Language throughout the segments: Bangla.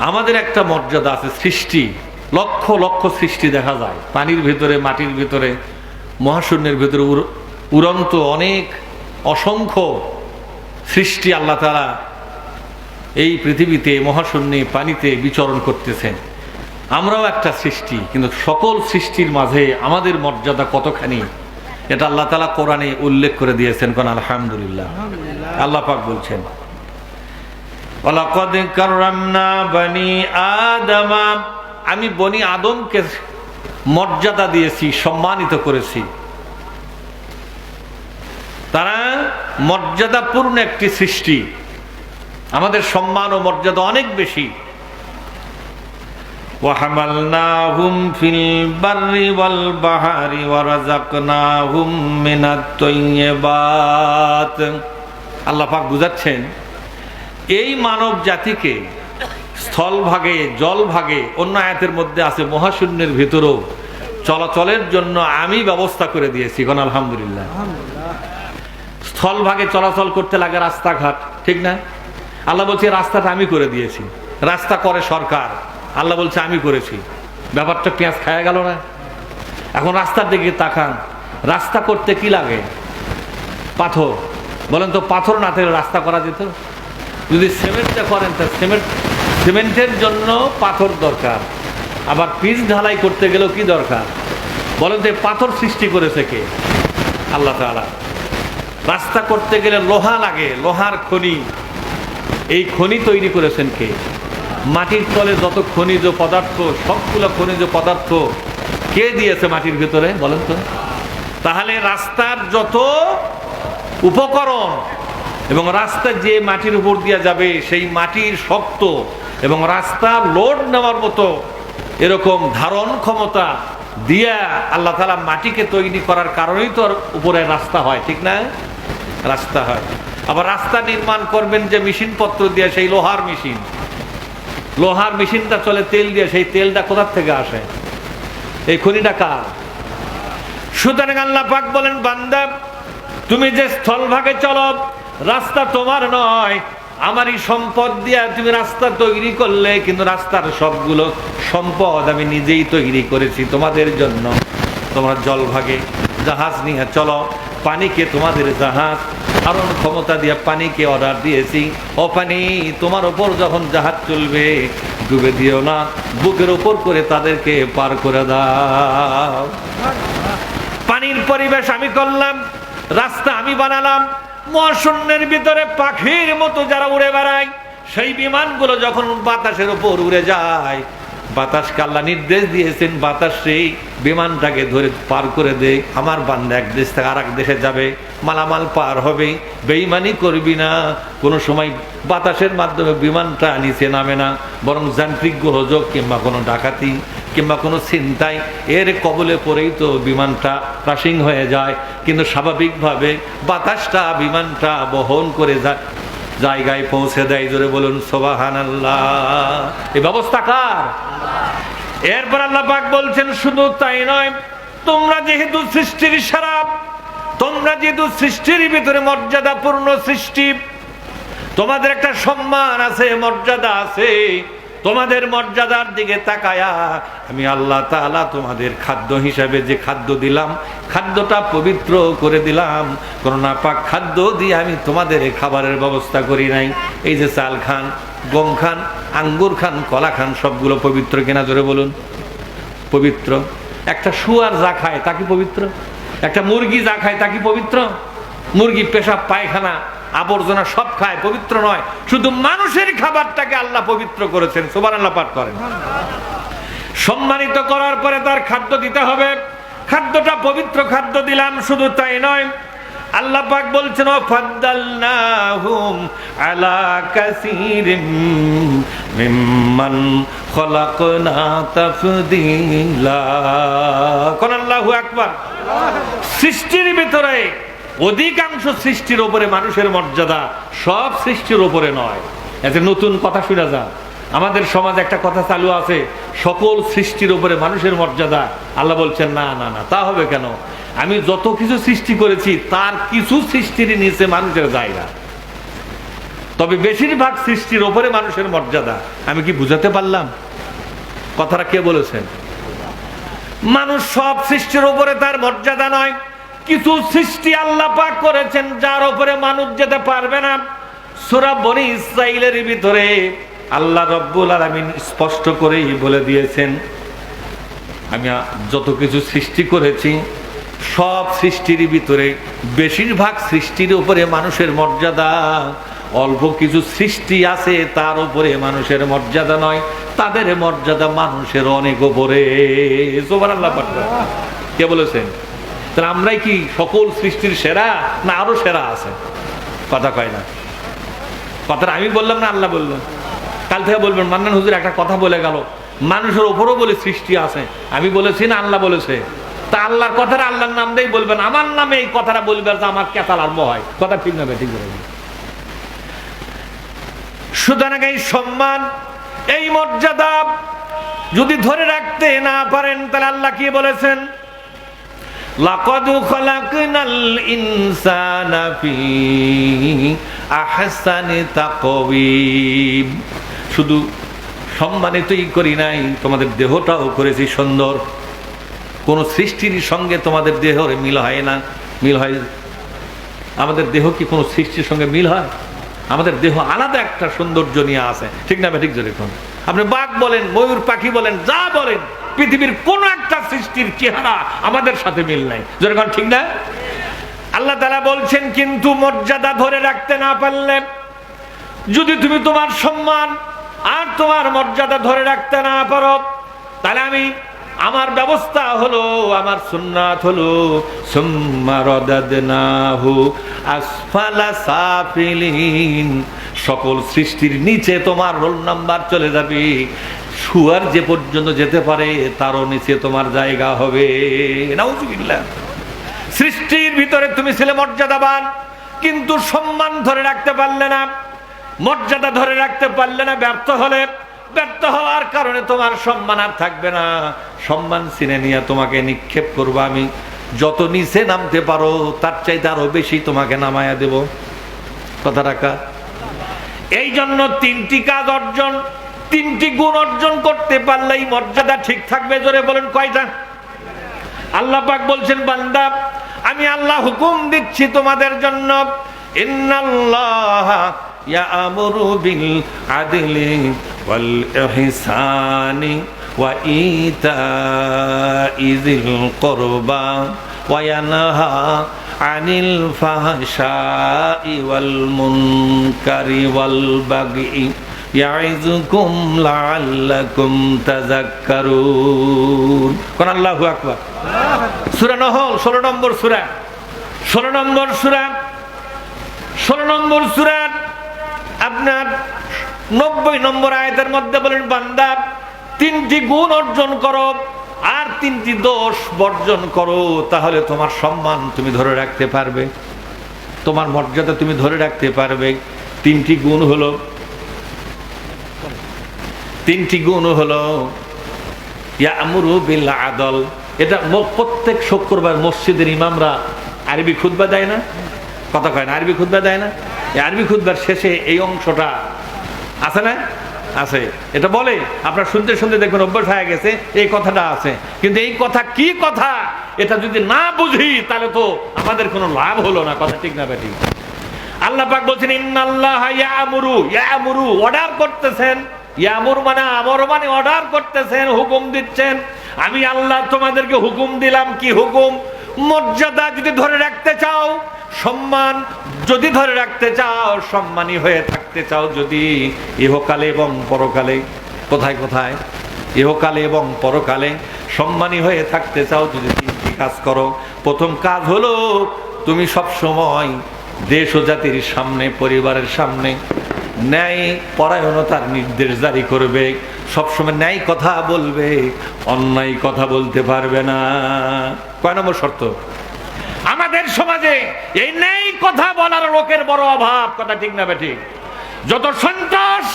আমাদের একটা মর্যাদা আছে, সৃষ্টি, লক্ষ লক্ষ সৃষ্টি দেখা যায় পানির ভিতরে, মাটির ভিতরে, মহাশূন্যের ভিতরে, উড়ন্ত অনেক অসংখ্য সৃষ্টি আল্লাহ তাআলা এই পৃথিবীতে, মহাশূন্যে, পানিতে বিচরণ করতেছেন। আমরাও একটা সৃষ্টি, কিন্তু সকল সৃষ্টির মাঝে আমাদের মর্যাদা কতখানি এটা আল্লাহ তাআলা কোরআনে উল্লেখ করে দিয়েছেন। কোন আলহামদুলিল্লাহ। আল্লাহ পাক বলছেন, ওয়ালাকাদ কাররামনা বনি আদম, আমি বনি আদমকে মর্যাদা দিয়েছি, সম্মানিত করেছি। তারা মর্যাদাপূর্ণ একটি সৃষ্টি, আমাদের সম্মান ও মর্যাদা অনেক বেশি। وَحَمَلْنَاهُمْ فِي الْبَرِّ وَالْبَحْرِ وَرَزَقْنَاهُمْ مِنَ الطَّيِّبَاتِ। আল্লাহ পাক বুঝাচ্ছেন, এই মানব জাতিকে স্থল ভাগে, জল ভাগে, অন্য আয়াতের মধ্যে আছে মহাশূন্যের ভিতরেও চলাচলের জন্য আমি ব্যবস্থা করে দিয়েছি। কোন আলহামদুলিল্লাহ। স্থল ভাগে চলাচল করতে লাগে রাস্তাঘাট, ঠিক না? আল্লাহ বলছে রাস্তাটা আমি করে দিয়েছি। রাস্তা করে সরকার, আল্লাহ বলছে আমি করেছি। ব্যাপারটা পেঁয়াজ খায়া গেল না? এখন রাস্তার দিকে তাকান, রাস্তা করতে কি লাগে? পাথর। বলেন তো, পাথর না থাকলে রাস্তা করা যেত? যদি সিমেন্টটা করেন, তা সিমেন্টের জন্য পাথর দরকার, আবার পিচ ঢালাই করতে গেলেও কি দরকার? বলেন তো, পাথর সৃষ্টি করেছে কে? আল্লাহ তাআলা। রাস্তা করতে গেলে লোহা লাগে, লোহার খনি। এই খনি তৈরি করেছেন কে? মাটির তলে যত খনিজ পদার্থ, সবগুলো খনিজ পদার্থ কে দিয়েছে মাটির ভিতরে? বলেন তো। তাহলে রাস্তার যত উপকরণ এবং রাস্তা যে মাটির উপর দিয়ে যাবে, সেই মাটির শক্ত এবং রাস্তা লোড নেওয়ার মতো এরকম ধারণ ক্ষমতা দিয়া আল্লাহ তাআলা মাটিকে তৈরি করার কারণেই তো উপরে রাস্তা হয়, ঠিক না? রাস্তা হয়। আবার রাস্তা নির্মাণ করবেন যে মেশিন পত্র দিয়ে, সেই লোহার মেশিন। লোহার মেশিনটা চলে তেল দিয়ে, সেই তেলটা কোথা থেকে আসে? এই খনিটা কার? সুতরাং আল্লাহ পাক বলেন, বান্দা তুমি যে স্থলভাগে চলো, রাস্তা তোমার নয়, আমারই সম্পদ দিয়া তুমি রাস্তা তৈরি করলে, কিন্তু রাস্তার সবগুলো সম্পদ আমি নিজেই তৈরি করেছি তোমাদের জন্য। তোমরা জলভাগে জাহাজ নিয়ে চলো, পানিকে তোমাদের জাহাজ ধারণ ক্ষমতা দিয়ে পানিকে অর্ডার দিয়েছি। ও পানি, তোমার ওপর যখন জাহাজ চলবে ডুবে দিও না, বুকের ওপর করে তাদেরকে পার করে দাও। পানির পরিবেশ আমি করলাম, রাস্তা আমি বানালাম। মহাশূন্যের ভিতরে পাখির মতো যারা উড়ে বেড়ায়, সেই বিমানগুলো যখন বাতাসের উপর উড়ে যায়, বাতাসকে আল্লাহ নির্দেশ দিয়েছেন, বাতাস সেই বিমানটাকে ধরে পার করে দে। আমার বান্দা এক দেশ থেকে আর এক দেশে যাবে, মালামাল পার হবে, বেঈমানি করবি না। কোনো সময় বাতাসের মাধ্যমে বিমানটা নিচে নামে না, বরং যান্ত্রিক গোলযোগ কিংবা কোনো ডাকাতি কিংবা কোনো ছিনতাই এর কবলে পড়েই তো বিমানটা ক্রাশিং হয়ে যায়। কিন্তু স্বাভাবিকভাবে বাতাসটা বিমানটা বহন করে যায়, জায়গায় পৌঁছে দেয়। জোরে বলুন সুবহানাল্লাহ। এই ব্যবস্থা কার? এরপর আল্লাহ পাক বলছেন, শুধু তাই নয়, তোমরা যেহেতু সৃষ্টির সারা, তোমরা যেহেতু সৃষ্টির ভিতরে মর্যাদাপূর্ণ সৃষ্টি, তোমাদের একটা সম্মান আছে, মর্যাদা আছে। তোমাদের মর্যাদার দিকে তাকায়া আমি আল্লাহ তাআলা তোমাদের খাদ্য হিসাবে যে খাদ্য দিলাম, খাদ্যটা পবিত্র করে দিলাম। কোন নাপাক খাদ্য দিয়ে আমি তোমাদের খাবারের ব্যবস্থা করি নাই। এই যে চাল খান, গম খান, আঙ্গুর খান, কলা খান, সবগুলো পবিত্র কিনা? জোরে বলুন। পবিত্র। একটা শুয়ার যা খায় তা কি পবিত্র? একটা মুরগি যা খায় তা কি পবিত্র? মুরগি পেশাব, পায়খানা, আবর্জনা সব খায়, পবিত্র নয়। শুধু মানুষের খাবারটাকে আল্লাহ পবিত্র করেছেন। সুবহানাল্লাহ পাঠ করেন। সম্মানিত করার পরে তার খাদ্য দিতে হবে, খাদ্যটা পবিত্র খাদ্য দিলাম। শুধু তাই নয়, আল্লাহ পাক বলছেন, ফাদ্দালনাহুম আলা কাসীরিম মিম্মান খলাকনা তাফদীলা। কোন আল্লাহু আকবার। সৃষ্টির ভিতরে অধিকাংশ সৃষ্টির উপরে মানুষের মর্যাদা, সব সৃষ্টির উপরে নয়। এতে নতুন কথা শুনে যান। আমাদের সমাজে একটা কথা চালু আছে, সকল সৃষ্টির উপরে মানুষের মর্যাদা। আল্লাহ বলছেন, না না না, তা হবে কেন? আমি যত কিছু সৃষ্টি করেছি তার কিছু সৃষ্টির নিচে মানুষের জায়গা। তবে বেশিরভাগ সৃষ্টির ওপরে মানুষের মর্যাদা। আমি কি বুঝাতে পারলাম? কথাটা কে বলেছেন? মানুষ সব সৃষ্টির উপরে তার মর্যাদা নয়। কিছু সৃষ্টি আল্লাহ পাক করেছেন যার উপরে মানুষ যেতে পারবে না। সূরা বনী ইসরাঈলের ভিতরে আল্লাহ রাব্বুল আলামিন স্পষ্ট করেই বলে দিয়েছেন, আমি যত কিছু সৃষ্টি করেছি সব সৃষ্টির ভিতরে বেশিরভাগ সৃষ্টির উপরে মানুষের মর্যাদা। অল্প কিছু সৃষ্টি আছে তার উপরে মানুষের মর্যাদা নয়, তাদের মর্যাদা মানুষের অনেক উপরে। সুবহানাল্লাহ। কে বলেছেন? তাহলে আমরাই কি সকল সৃষ্টির সেরা, না আরো সেরা আছে? কথা কয় না। কথাটা আমি বললাম না আল্লাহ বললেন? কাল থেকে বলবেন মান্নান হুজুর একটা কথা বলে গেল, মানুষের উপরও বলে সৃষ্টি আছে। আমি বলেছি না আল্লাহ বলেছে? তা আল্লাহর কথাটা আল্লাহর নাম দিয়েই বলবেন, আমার নামে এই কথাটা বলবেন যে আমার কেতাল আরম্ভ হয়। কথা ঠিক না? ঠিক বলবেন। সুতরাং এই সম্মান, এই মর্যাদা যদি ধরে রাখতে না পারেন তাহলে আল্লাহ কি বলেছেন? লাকাদ খালাকনাল ইনসানা ফি আহসানি তাকওয়িম। শুধু সম্মানিতই করি নাই, তোমাদের দেহটাও করেছি সুন্দর। কোন সৃষ্টির সঙ্গে তোমাদের দেহের মিল হয় না। মিল হয়? আমাদের দেহ কি কোনো সৃষ্টির সঙ্গে মিল হয়? আমাদের দেহ আলাদা একটা সৌন্দর্য নিয়ে আছে, ঠিক না? ঠিক জোরে কোন আপনি বাঘ বলেন, ময়ূর পাখি বলেন, যা বলেন, পৃথিবীর কোন একটা সৃষ্টির চেহারা আমাদের সাথে মিল নাই। জোরে কোন ঠিক না? আল্লাহ তাআলা বলছেন, কিন্তু মর্যাদা ধরে রাখতে না পারলে, যদি তুমি তোমার সম্মান আর তোমার মর্যাদা ধরে রাখতে না পারো, তাহলে আমি আমার ব্যবস্থা হলো, আমার সুন্নাত হলো, সুম্মা রাদাদনাহু আসফালা সাফিলিন। সকল সৃষ্টির নিচে তোমার রোল নাম্বার চলে যাবে। শুয়ার যে পর্যন্ত যেতে পারে তারও নিচে তোমার জায়গা হবে। নাউজুবিল্লাহ। সৃষ্টির ভিতরে তুমি ছিলে মর্যাদাবান, কিন্তু সম্মান ধরে রাখতে পারলে না, মর্যাদা ধরে রাখতে পারলে না। ব্যর্থ হওয়ার কারণে তোমার সম্মান আর থাকবে না। সম্মান ছিনে নিয়ে তোমাকে নিক্ষেপ করবো আমি। যত নিচে নামতে পারো তার চাইতে আরো বেশি তোমাকে নামায়া দেব। কথা রাখা। এই জন্য তিনটি কাজ অর্জন, তিনটি গুণ অর্জন করতে পারলেই মর্যাদা ঠিক থাকবে। জোরে বলেন কয়টা? আল্লাহ পাক বলছেন, বান্দা আমি আল্লাহ হুকুম দিচ্ছি তোমাদের জন্য, ইন্নাল্লাহা ইয়া'মুরু বিল আদলি ওয়াল ইহসানি ওয়া ইতা'i যিল কুরবা ওয়া ইয়ানহা আনিল ফাহশাই ওয়াল মুনকারি ওয়াল বাগই ইয়াইযুকুম লাআল্লাকুম তাযাক্কারুন। কোন আল্লাহু আকবার। সূরা নহল 16 নম্বর সূরা, 16 নম্বর সূরা, 16 নম্বর সূরা আপনার 90 নম্বর আয়াতের মধ্যে বলেন, বান্দা তিনটি গুণ অর্জন করো আর তিনটি দোষ বর্জন করো, তাহলে তোমার সম্মান তুমি ধরে রাখতে পারবে, তোমার মর্যাদা তুমি ধরে রাখতে পারবে। তিনটি গুণ হলো ইয়া'মুরু বিল আদল। এটা প্রত্যেক শুক্রবার মসজিদের ইমামরা আরবি খুতবা দেয় না? কথা কয় না? আরবি খুতবা দেয় না? এই আরবি খুতবার শেষে এই অংশটা আছে না? আছে। এটা বলে, আপনারা শুনতে শুনতে দেখবেন অভ্যাস হয়ে গেছে, এই কথাটা আছে। কিন্তু এই কথা কি কথা, এটা যদি না বুঝি তাহলে তো আমাদের কোনো লাভ হলো না। কথা ঠিক না বেঠিক? আল্লাহ পাক বলছেন, ইন্নাল্লাহা ইয়া'মুরু, অর্ডার করতেছেন। ইয়া'মুর মানে আমর, মানে অর্ডার করতেছেন, হুকুম দিচ্ছেন। আমি আল্লাহ তোমাদেরকে হুকুম দিলাম। কি হুকুম? মর্যাদা যদি ধরে রাখতে চাও, সম্মান যদি ধরে রাখতে চাও, সম্মানী হয়ে থাকতে চাও, যদি ইহকালে এবং পরকালে, কোথায় কোথায়? ইহকালে এবং পরকালে সম্মানী হয়ে থাকতে চাও, যদি তিনটি কাজ করো। প্রথম কাজ হলো, তুমি সব সময় দেশ ও জাতির সামনে, পরিবারের সামনে ন্যায় পরায়ণতার নির্দেশ জারি করবে। সবসময় ন্যায় কথা বলবে, অন্যায় কথা বলতে পারবে না। কয় নম্বর শর্ত? আমাদের সমাজে এই ন্যায় কথা বলার লোকের বড় অভাব। কথা ঠিক না বেঠিক? যত সন্ত্রাস,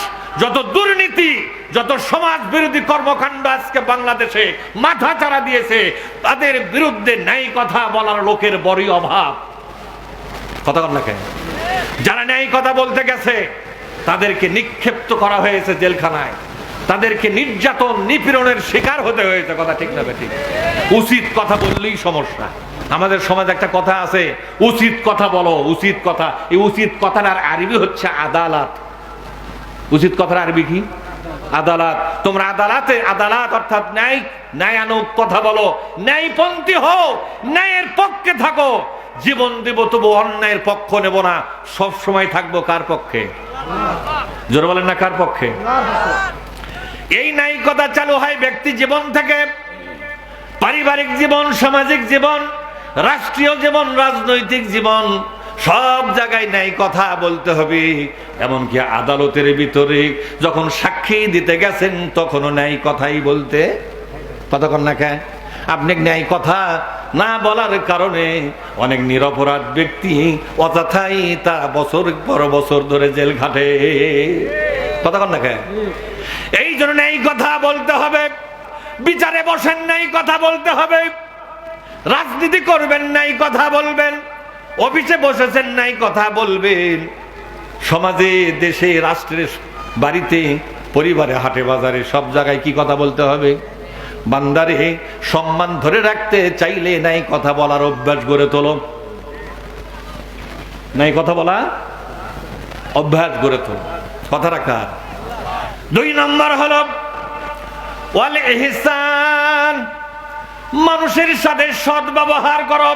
যত দুর্নীতি, যত সমাজ বিরোধী কর্মকাণ্ড আজকে বাংলাদেশে মাথা চাড়া দিয়েছে, তাদের বিরুদ্ধে ন্যায় কথা বলার লোকের বড়ই অভাব। কথা বল না কেন? যারা ন্যায় কথা বলতে গেছে তাদেরকে নিক্ষিপ্ত করা হয়েছে জেলখানায়, তাদেরকে নির্যাতন নিপীড়নের শিকার হতে হয়েছে। কথা ঠিক না ঠিক? উচিত কথা বললেই সমস্যা। আমাদের সমাজে একটা কথা আছে, উচিত কথা বলো, উচিত কথা। এই উচিত কথার আরবি হচ্ছে আদালত। উচিত কথার আরবি কি? আদালত। তোমরা আদালতে, আদালত অর্থাৎ ন্যায়, ন্যায়ানুগ কথা বলো, ন্যায়পন্থী হও, ন্যায়ের পক্ষে থাকো। জীবন দেব তবু অন্যায়ের পক্ষ নেব না, সব সময় থাকবো কার পক্ষে? জোরে বলেন না, কার পক্ষে? এই ন্যায়িকতা চালু হয় ব্যক্তি জীবন থেকে, পারিবারিক জীবন, সামাজিক জীবন, রাষ্ট্রীয় জীবন, রাজনৈতিক জীবন, সব জায়গায় ন্যায় কথা বলতে হবে। এমনকি আদালতের ভিতরে যখন সাক্ষী দিতে গেছেন তখনও ন্যায় কথাই বলতে। কতক্ষণ না কেন? আপনি ন্যায় কথা না বলার কারণে অনেক নিরপরাধ ব্যক্তি অযথাই তা বছর পর বছর ধরে জেল খাটে। কতক্ষণ না কেন? এই জন্য ন্যায় কথা বলতে হবে। বিচারে বসেন, ন্যায় কথা বলতে হবে। রাজনীতি করবেন, ন্যায় কথা বলবেন। অফিসে বসেছেন, ন্যায় কথা বলবেন। সমাজে, দেশে, রাষ্ট্রের, বাড়িতে, পরিবারে, হাটে বাজারে, সব জায়গায় কি কথা বলতে হবে? বান্দারে সম্মান ধরে রাখতে চাইলে ন্যায় কথা বলার অভ্যাস গড়ে তোলো। ন্যায় কথা বলা অভ্যাস গড়ে তোলো। কথা রাখা। 2 নম্বর হলো ওয়াল ইহসান, মানুষের সাথে সৎ ব্যবহার করো।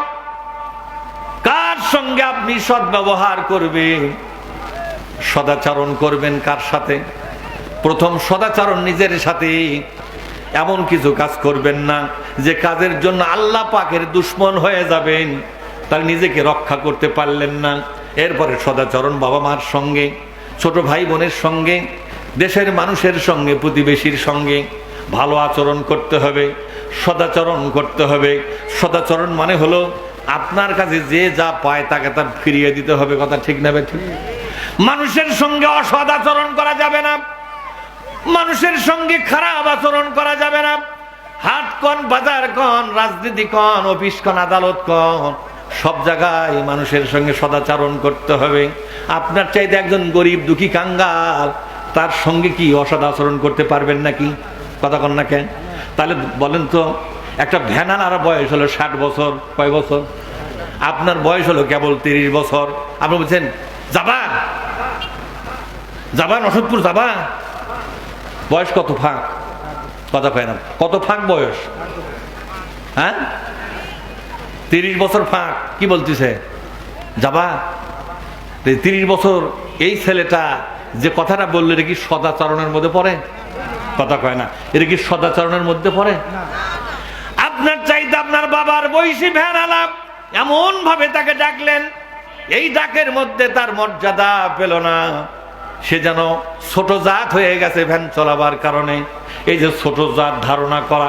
কার সঙ্গে আপনি সৎ ব্যবহার করবেন, সদাচরণ করবেন কার সাথে? প্রথম সদাচরণ নিজের সাথে। এমন কিছু কাজ করবেন না যে কাজের জন্য আল্লাহ পাকের দুশমন হয়ে যাবেন, তার নিজেকে রক্ষা করতে পারলেন না। এরপরে সদাচরণ বাবা মার সঙ্গে, ছোট ভাই বোনের সঙ্গে, দেশের মানুষের সঙ্গে, প্রতিবেশীর সঙ্গে ভালো আচরণ করতে হবে, সদাচরণ করতে হবে। সদাচরণ মানে হলো আপনার কাছে যে যা পায় তাকে তার ফিরিয়ে দিতে হবে। কথা ঠিক না ঠিক? মানুষের সঙ্গে অসৎ আচরণ করা যাবে না, মানুষের সঙ্গে খারাপ আচরণ করা যাবে না। হাট কন, বাজার কন, রাজনীতি কন, অফিস কন, আদালত কন, সব জায়গায় মানুষের সঙ্গে সদাচরণ করতে হবে। আপনার চাইতে একজন গরিব দুঃখী কাঙ্গাল, তার সঙ্গে কি অসৎ আচরণ করতে পারবেন নাকি? কথা কন না কেন? তাহলে বলেন তো, একটা ভ্যানালার বয়স হলো 60 বছর, কয় বছর? আপনার বয়স হলো কেবল 30 বছর। আপনি বলছেন যাবা, যাবা নসদপুর যাবা, বয়স কত ফাঁক? কথা কয় না, কত ফাঁক বয়স? হ্যাঁ, 30 বছর ফাঁক। কি বলতেছে? যাবা। 30 বছর এই ছেলেটা যে কথাটা বললো, এটা কি সদাচরণের মধ্যে পড়ে? কথা কয় না, এটা কি সদাচরণের মধ্যে পড়ে? আপনার চাইতে আপনার বাবার বয়সী ভ্যানালা এমন ভাবে তাকে ডাকলেন, এই ডাকের মধ্যে তার মর্যাদা পেল না। সে যেন ছোট জাত হয়ে গেছে ভ্যান চলাবার কারণে। এই যে ছোট জাত ধারণা করা,